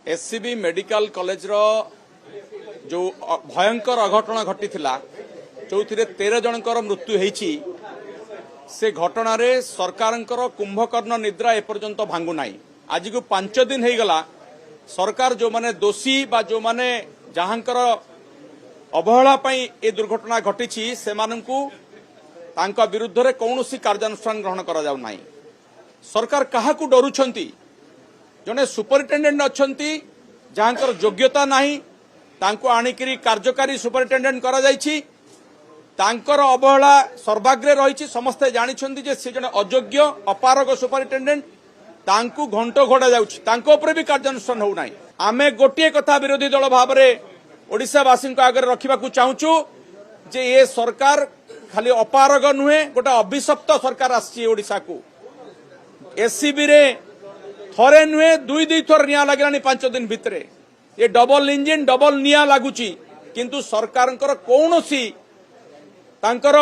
SCB medical college रो जो भयंकर अघटन घटी जो 13 जनकर मृत्यु होईची से घटना रे सरकारंकर कुंभकर्ण निद्रा एपर्यंत भांगु नाही। आज को 5 दिन हो गला सरकार जो माने दोषी बा जो माने जहांकर अवहेला पई ए दुर्घटना घटी से माननकु तांका विरुद्ध रे कौनसी कार्यानुष्ठान ग्रहण करा जाउ नाही। सरकार काहाकू डरुछंती? जने सुपरिटेंडेंट अच्छंती जहांकर योग्यता नाही तांको आनिकरी कार्यकारी सुपरिटेंडेंट करा जायछि। तांकर अवहेला सर्वाग्रे रही समस्ते जानिछंती जे से जने अयोग्य अपारग सुपरिटेंडेंट तांको घंटो घोड़ा जाउछि तांको ऊपर भी कार्यानुष्ठान हो नाही। आमे गोटिए कथा विरोधी दल भाव में ओडिशावासी आगे रखा चाहूँ जे ये सरकार खाली अपारग नुहे गोटे अभिशप्त सरकार आसी ओडिशा को। एससीबी रे थरे नुहे दुई दुई थर निया लगे 5 दिन भितर ये डबल इंजिन डबल निया लगुची किंतु सरकार कौनसी तांकर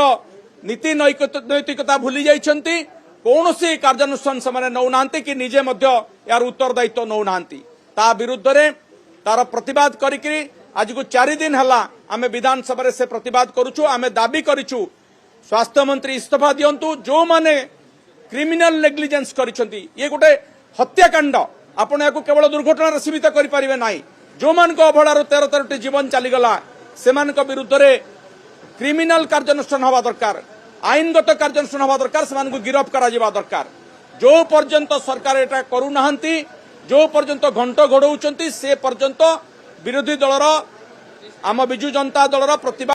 नीति नैतिकता भूली जाइछंती। कौनसी कार्यानुष्ठान से नौ नांती कि निजे मध्य यार उत्तरदायित्व नौ नांती। ता विरुद्ध रे तार प्रतिवाद करिकरी आज को 4 दिन हला आमे विधानसभा से प्रतिवाद करूछु। आमे दाबी करिछु स्वास्थ्य मंत्री इस्तीफा दियंतु। जो माने क्रिमिनल नेग्लिजेंस करिसंती ये गोटे हत्याकांड आपण याको केवल दुर्घटना सीमित करि परिबे नाही। जो मान को अवहेलार 13 जीवन चलीगला से विरुद्ध रे क्रिमिनल कार्यानुष्ठान हवा दरकार, आईनगत कार्यानुष्ठान हवा दरकार, से गिरफ करा जिबा दरकार। जो पर्यंत सरकार एटा करू नाहंती, जो पर्यंत घंट घोड़ौचंती से पर्यंत विरोधी दलर आम बिजु जनता दलर प्रतिवाद